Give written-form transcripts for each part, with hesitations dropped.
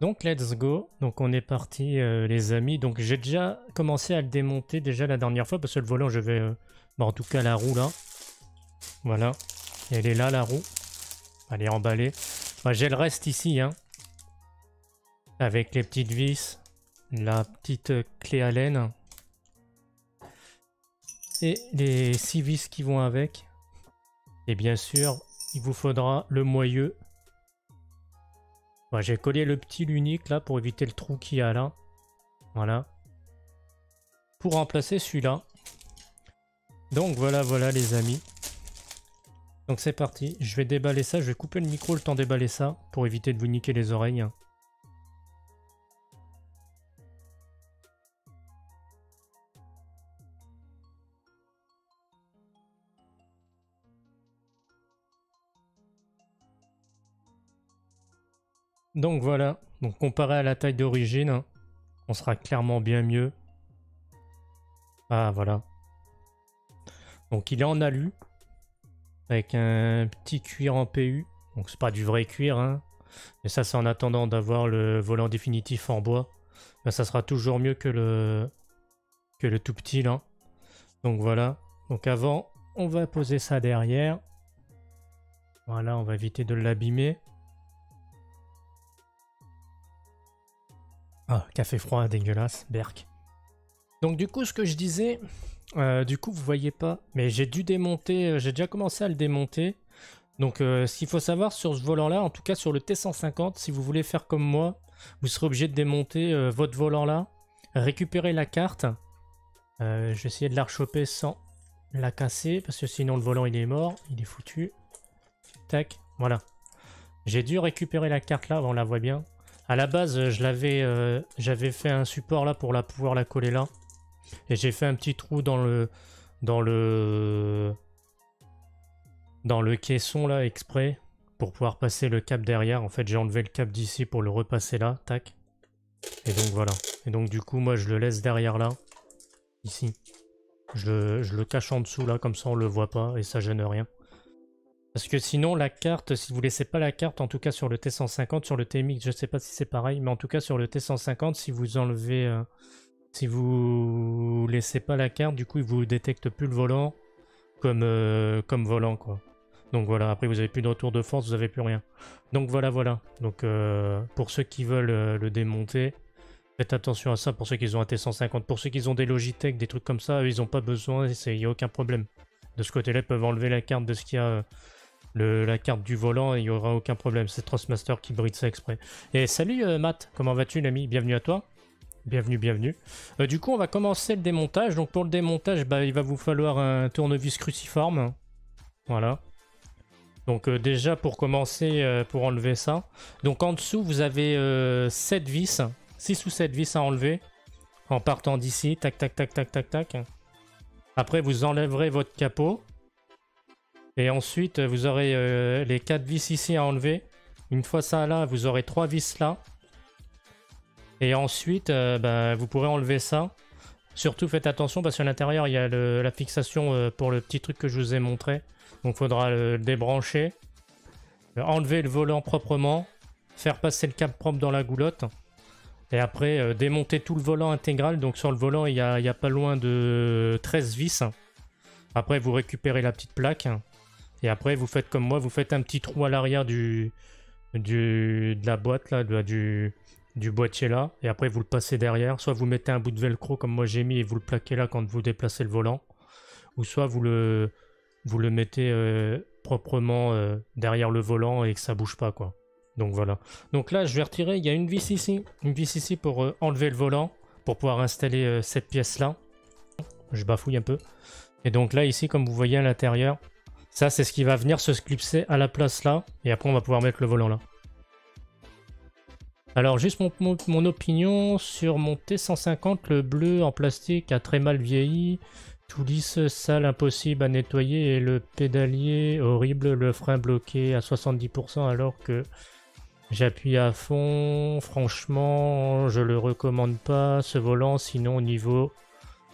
Donc let's go. Donc on est parti les amis. Donc j'ai déjà commencé à le démonter déjà la dernière fois parce que le volant je vais... bon, en tout cas la roue là. Voilà. Elle est là la roue. Elle est emballée. Moi, j'ai le reste ici hein. Avec les petites vis. La petite clé Allen. Et les 6 vis qui vont avec. Et bien sûr, il vous faudra le moyeu. Bon, j'ai collé le petit l'unique là pour éviter le trou qu'il y a là. Voilà. Pour remplacer celui-là. Donc voilà les amis. Donc c'est parti. Je vais déballer ça. Je vais couper le micro le temps de déballer ça pour éviter de vous niquer les oreilles. Donc voilà, donc comparé à la taille d'origine, on sera clairement bien mieux. Ah voilà. Donc il est en alu, avec un petit cuir en PU. Donc c'est pas du vrai cuir, hein. Mais ça c'est en attendant d'avoir le volant définitif en bois. Ben, ça sera toujours mieux que le tout petit là. Donc voilà. Donc avant, on va poser ça derrière. Voilà, on va éviter de l'abîmer. Ah, café froid, dégueulasse, berk. Donc du coup, ce que je disais, du coup, vous voyez pas, mais j'ai dû démonter, j'ai déjà commencé à le démonter. Donc ce qu'il faut savoir sur ce volant-là, en tout cas sur le T150, si vous voulez faire comme moi, vous serez obligé de démonter votre volant-là, récupérer la carte. Je vais essayer de la rechoper sans la casser, parce que sinon le volant il est mort, il est foutu. Tac, voilà. J'ai dû récupérer la carte là, on la voit bien. À la base, j'avais fait un support là pour pouvoir la coller là. Et j'ai fait un petit trou dans le caisson là exprès pour pouvoir passer le câble derrière. En fait, j'ai enlevé le câble d'ici pour le repasser là, tac. Et donc voilà. Et donc du coup, moi je le laisse derrière là, ici. Je le cache en dessous là, comme ça on le voit pas et ça gêne rien. Parce que sinon, la carte, si vous laissez pas la carte, en tout cas sur le T150, sur le TMX, je sais pas si c'est pareil, mais en tout cas sur le T150, si vous enlevez, si vous laissez pas la carte, du coup, il vous détecte plus le volant comme volant, quoi. Donc voilà, après vous avez plus de retour de force, vous avez plus rien. Donc voilà. Donc pour ceux qui veulent le démonter, faites attention à ça pour ceux qui ont un T150. Pour ceux qui ont des Logitech, des trucs comme ça, eux, ils ont pas besoin, il n'y a aucun problème. De ce côté-là, ils peuvent enlever la carte de ce qu'il y a... la carte du volant, il n'y aura aucun problème. C'est Trustmaster qui bride ça exprès. Et salut Matt, comment vas-tu l'ami? Bienvenue à toi. Bienvenue. Du coup, on va commencer le démontage. Donc pour le démontage, bah, il va vous falloir un tournevis cruciforme. Voilà. Donc déjà pour commencer, pour enlever ça. Donc en dessous, vous avez 7 vis. 6 ou 7 vis à enlever. En partant d'ici. Tac. Après, vous enlèverez votre capot. Et ensuite, vous aurez les 4 vis ici à enlever. Une fois ça là, vous aurez 3 vis là. Et ensuite, vous pourrez enlever ça. Surtout, faites attention parce qu'à l'intérieur, il y a la fixation pour le petit truc que je vous ai montré. Donc, il faudra le débrancher. Enlever le volant proprement. Faire passer le câble propre dans la goulotte. Et après, démonter tout le volant intégral. Donc, sur le volant, il y a pas loin de 13 vis. Après, vous récupérez la petite plaque. Et après, vous faites comme moi, vous faites un petit trou à l'arrière de la boîte, là, du boîtier là. Et après, vous le passez derrière. Soit vous mettez un bout de velcro comme moi j'ai mis et vous le plaquez là quand vous déplacez le volant. Ou soit vous le mettez proprement derrière le volant et que ça bouge pas, quoi. Donc voilà. Donc là, je vais retirer, il y a une vis ici. Une vis ici pour enlever le volant. Pour pouvoir installer cette pièce là. Je bafouille un peu. Et donc là, ici, comme vous voyez à l'intérieur, ça, c'est ce qui va venir se clipser à la place là. Et après, on va pouvoir mettre le volant là. Alors, juste mon opinion sur mon T150. Le bleu en plastique a très mal vieilli. Tout lisse, sale, impossible à nettoyer. Et le pédalier, horrible. Le frein bloqué à 70% alors que j'appuie à fond. Franchement, je le recommande pas, ce volant. Sinon, au niveau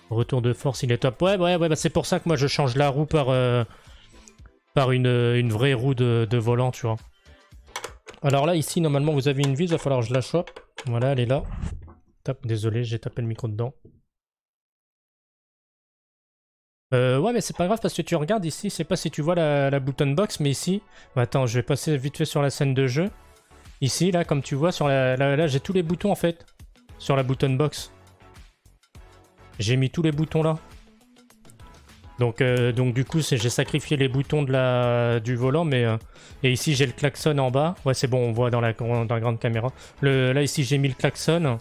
retour de force, il est top. Ouais, bah c'est pour ça que moi, je change la roue par une vraie roue de volant, tu vois. Alors là, ici, normalement, vous avez une vis, il va falloir que je la chope. Voilà, elle est là. Désolé, j'ai tapé le micro dedans. Ouais, mais c'est pas grave parce que tu regardes ici, je sais pas si tu vois la button box, mais ici... Attends, je vais passer vite fait sur la scène de jeu. Ici, là, comme tu vois, sur là j'ai tous les boutons, en fait, sur la button box. J'ai mis tous les boutons là. Donc du coup, j'ai sacrifié les boutons du volant, mais... et ici, j'ai le klaxon en bas. Ouais, c'est bon, on voit dans la grande caméra. Là, ici, j'ai mis le klaxon.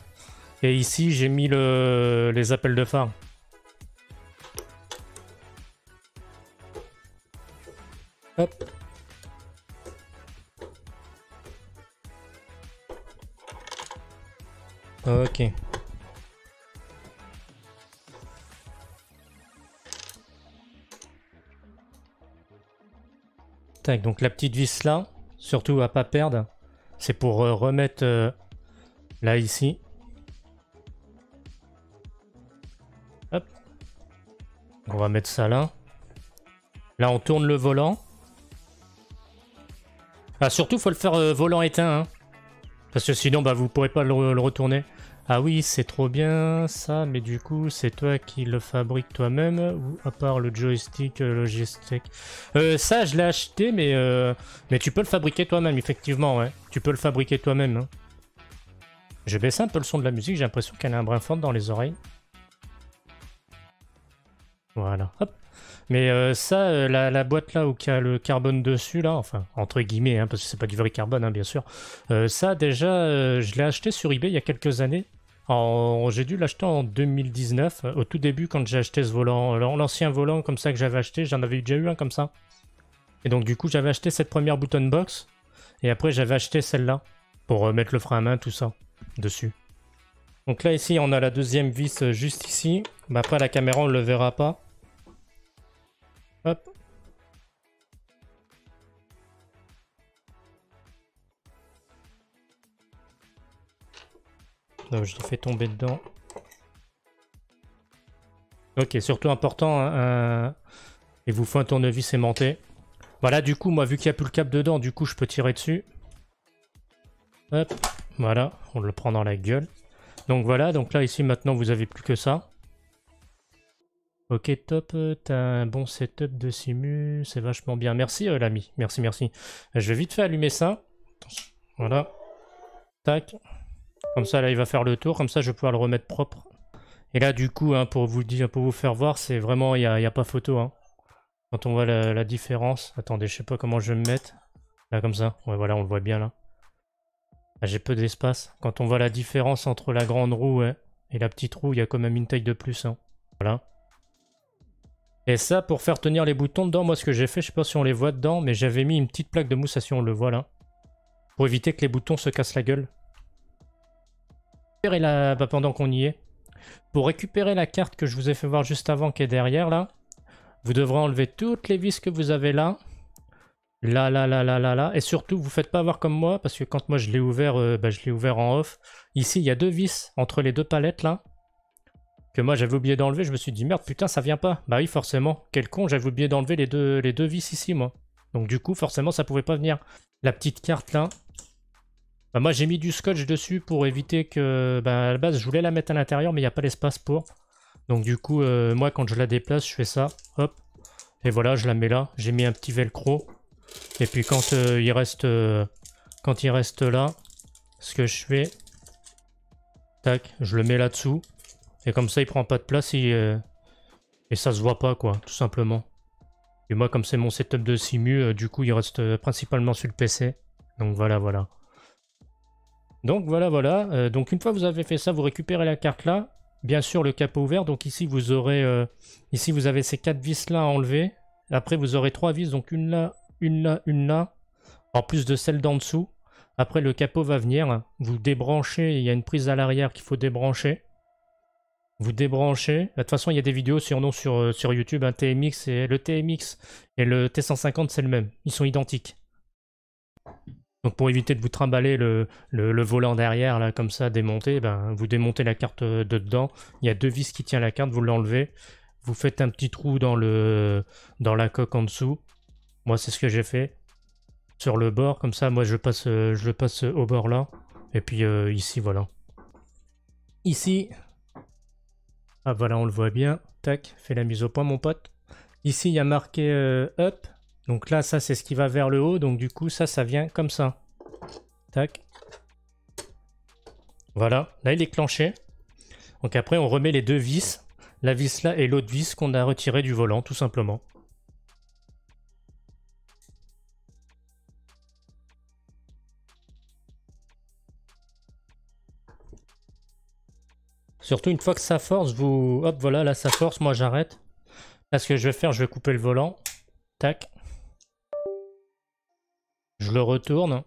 Et ici, j'ai mis les appels de phare. Hop. Ok. Tac, donc la petite vis là, surtout à pas perdre, c'est pour remettre là ici. Hop. On va mettre ça là. Là, on tourne le volant. Ah, surtout, faut le faire volant éteint, hein. Parce que sinon, bah, vous pourrez pas le retourner. Ah oui, c'est trop bien ça, mais du coup, c'est toi qui le fabriques toi-même ou à part le joystick logistique. Ça, je l'ai acheté, mais tu peux le fabriquer toi-même, effectivement, ouais. Tu peux le fabriquer toi-même. Hein. Je vais baisser un peu le son de la musique, j'ai l'impression qu'elle a un brin fort dans les oreilles. Voilà, hop. Mais ça, la boîte là où il y a le carbone dessus, là, enfin, entre guillemets, hein, parce que c'est pas du vrai carbone, hein, bien sûr. Ça, déjà, je l'ai acheté sur eBay il y a quelques années. J'ai dû l'acheter en 2019, au tout début, quand j'ai acheté ce volant. L'ancien volant comme ça que j'avais acheté, j'en avais déjà eu un comme ça. Et donc, du coup, j'avais acheté cette première button box. Et après, j'avais acheté celle-là, pour mettre le frein à main, tout ça, dessus. Donc là, ici, on a la deuxième vis juste ici. Bah, après, la caméra, on le verra pas. Hop. Donc, je l'ai fait tomber dedans. Ok, surtout important, hein, il vous faut un tournevis aimanté. Voilà, du coup, moi, vu qu'il n'y a plus le câble dedans, du coup, je peux tirer dessus. Hop, voilà, on le prend dans la gueule. Donc voilà, donc là, ici, maintenant, vous avez plus que ça. Ok, top, t'as un bon setup de simu, c'est vachement bien. Merci, l'ami, merci, merci. Je vais vite fait allumer ça. Voilà. Tac. Comme ça, là, il va faire le tour. Comme ça, je vais pouvoir le remettre propre. Et là, du coup, hein, pour vous faire voir, c'est vraiment... Il n'y a pas photo. Hein. Quand on voit la différence... Attendez, je sais pas comment je vais me mettre. Là, comme ça. Ouais, voilà, on le voit bien, là. Là, j'ai peu d'espace. Quand on voit la différence entre la grande roue et la petite roue, il y a quand même une taille de plus. Hein. Voilà. Et ça, pour faire tenir les boutons dedans, moi, ce que j'ai fait, je sais pas si on les voit dedans, mais j'avais mis une petite plaque de mousse, si on le voit, là. Pour éviter que les boutons se cassent la gueule. Et là, bah, pendant qu'on y est, pour récupérer la carte que je vous ai fait voir juste avant qui est derrière là, vous devrez enlever toutes les vis que vous avez là. Là. Et surtout, vous ne faites pas avoir comme moi, parce que quand moi je l'ai ouvert, je l'ai ouvert en off. Ici, il y a deux vis entre les deux palettes là. Que moi j'avais oublié d'enlever. Je me suis dit merde, putain, ça vient pas. Bah oui, forcément. Quel con, j'avais oublié d'enlever les deux vis ici, moi. Donc du coup, forcément, ça pouvait pas venir. La petite carte là. Bah, moi j'ai mis du scotch dessus pour éviter que... Bah, à la base je voulais la mettre à l'intérieur mais il n'y a pas l'espace pour. Donc du coup moi quand je la déplace je fais ça, hop. Et voilà je la mets là, j'ai mis un petit velcro. Et puis quand il reste là, ce que je fais, tac, je le mets là-dessous. Et comme ça il prend pas de place et ça se voit pas quoi, tout simplement. Et moi comme c'est mon setup de simu, du coup il reste principalement sur le PC. Donc voilà. Donc voilà. Donc une fois que vous avez fait ça, vous récupérez la carte là. Bien sûr le capot ouvert. Donc ici vous aurez ici vous avez ces 4 vis là à enlever. Après vous aurez 3 vis, donc une là, une là. En plus de celle d'en dessous. Après le capot va venir. Vous débranchez, il y a une prise à l'arrière qu'il faut débrancher. Vous débranchez. De toute façon il y a des vidéos sur YouTube. Un TMX et le TMX et le T150 c'est le même. Ils sont identiques. Donc pour éviter de vous trimballer le volant derrière, là, comme ça, démonté, ben, vous démontez la carte de dedans. Il y a deux vis qui tiennent la carte, vous l'enlevez. Vous faites un petit trou dans la coque en dessous. Moi, c'est ce que j'ai fait. sur le bord, comme ça moi je le passe au bord là. Et puis ici voilà. Ici, ah voilà on le voit bien, tac, fais la mise au point mon pote. Ici il y a marqué up, donc là ça c'est ce qui va vers le haut, donc du coup ça vient comme ça. Tac. Voilà, là il est clenché. Donc après on remet les deux vis, la vis là et l'autre vis qu'on a retiré du volant tout simplement. Surtout une fois que ça force, vous... Hop, voilà, là ça force, moi j'arrête. Là ce que je vais faire, je vais couper le volant. Tac. Je le retourne.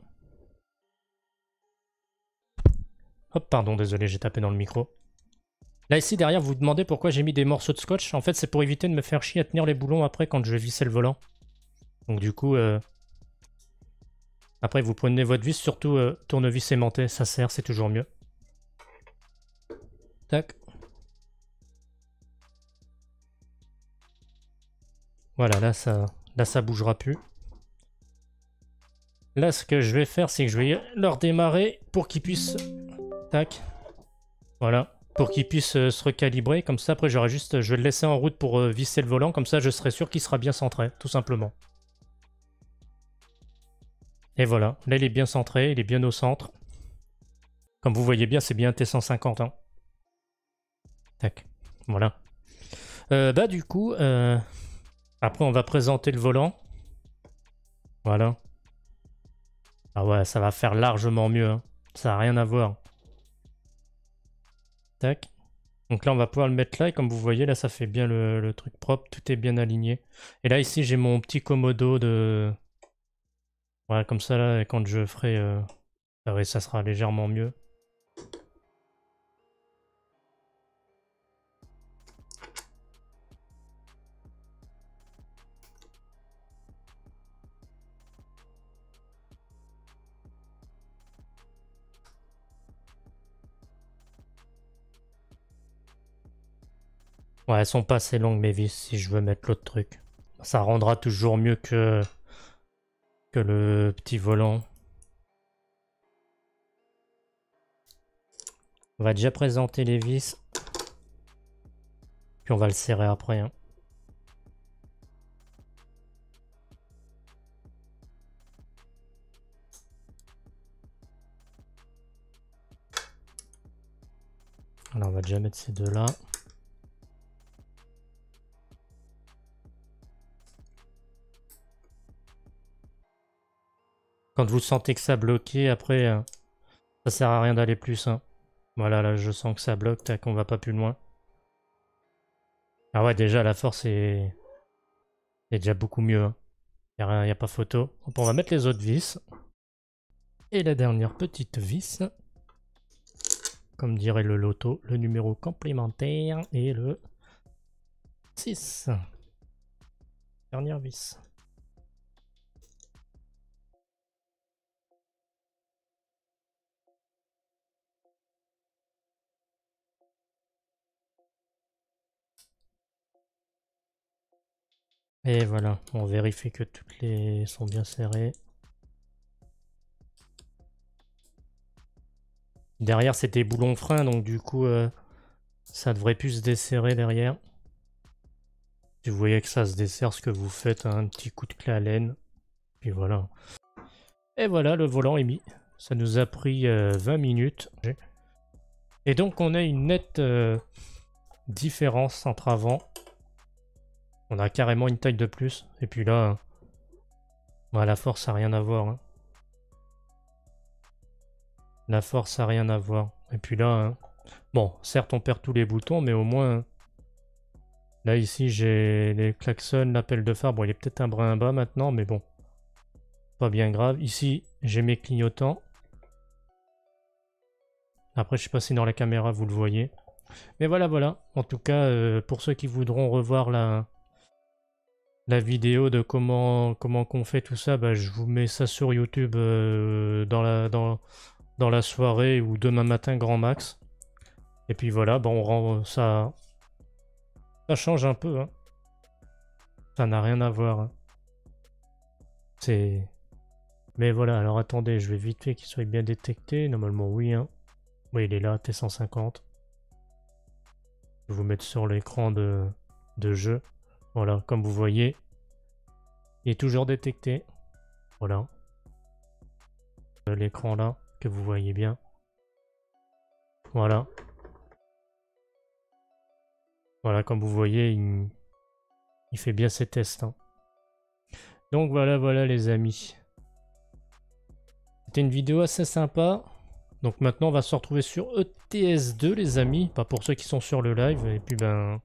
Hop, pardon, désolé, j'ai tapé dans le micro. Là ici, derrière, vous vous demandez pourquoi j'ai mis des morceaux de scotch. En fait, c'est pour éviter de me faire chier à tenir les boulons après quand je vais visser le volant. Donc du coup... Après, vous prenez votre vis, surtout tournevis aimanté, ça sert, c'est toujours mieux. Tac. Voilà, là ça bougera plus. Là, ce que je vais faire, c'est que je vais leur démarrer pour qu'ils puissent... Tac. Voilà. Pour qu'ils puissent se recalibrer. Comme ça, après, je vais le laisser en route pour visser le volant. Comme ça, je serai sûr qu'il sera bien centré, tout simplement. Et voilà. Là, il est bien centré. Il est bien au centre. Comme vous voyez bien, c'est bien T150. Hein. Tac. Voilà. Bah, du coup... Après, on va présenter le volant. Voilà. Ah ouais, ça va faire largement mieux. Hein. Ça n'a rien à voir. Tac. Donc là, on va pouvoir le mettre là. Et comme vous voyez, là, ça fait bien le truc propre. Tout est bien aligné. Et là, ici, j'ai mon petit commodo de... Voilà, comme ça, là, quand je ferai... Ah ouais, ça sera légèrement mieux. Ouais, elles sont pas assez longues mes vis si je veux mettre l'autre truc. Ça rendra toujours mieux que le petit volant. On va déjà présenter les vis. Puis on va le serrer après. Hein. Alors on va déjà mettre ces deux là. Quand vous sentez que ça bloqué, après, ça sert à rien d'aller plus. Hein. Voilà, là, je sens que ça bloque, tac, on va pas plus loin. Ah ouais, déjà, la force est déjà beaucoup mieux. Hein. Y a pas photo. Hop, on va mettre les autres vis. Et la dernière petite vis. Comme dirait le loto, le numéro complémentaire est le 6. Dernière vis. Et voilà, on vérifie que toutes les sont bien serrées. Derrière, c'était boulon frein, donc du coup, ça devrait plus se desserrer derrière. Si vous voyez que ça se dessert, ce que vous faites, un petit coup de clé à laine. Puis voilà. Et voilà, le volant est mis. Ça nous a pris 20 minutes. Et donc, on a une nette différence entre avant. On a carrément une taille de plus. Et puis là, bah, la force a rien à voir. Hein. La force a rien à voir. Et puis là, hein, bon, certes on perd tous les boutons, mais au moins... Là ici j'ai les klaxons, l'appel de phare. Bon, il est peut-être un brin bas maintenant, mais bon. Pas bien grave. Ici, j'ai mes clignotants. Après, je sais pas si dans la caméra vous le voyez. Mais voilà, voilà. En tout cas, pour ceux qui voudront revoir la vidéo de comment qu'on fait tout ça, bah, je vous mets ça sur YouTube dans la soirée ou demain matin grand max. Et puis voilà, bon, on rend ça change un peu. Hein. Ça n'a rien à voir. Hein. C'est Mais voilà, alors attendez, je vais vite fait qu'il soit bien détecté. Normalement, oui. Hein. Oui, il est là, T150. Je vais vous mettre sur l'écran de jeu. Voilà, comme vous voyez, il est toujours détecté. Voilà. L'écran là, que vous voyez bien. Voilà. Voilà, comme vous voyez, il fait bien ses tests. Hein. Donc voilà les amis. C'était une vidéo assez sympa. Donc maintenant, on va se retrouver sur ETS2 les amis. Pas pour ceux qui sont sur le live. Et puis ben...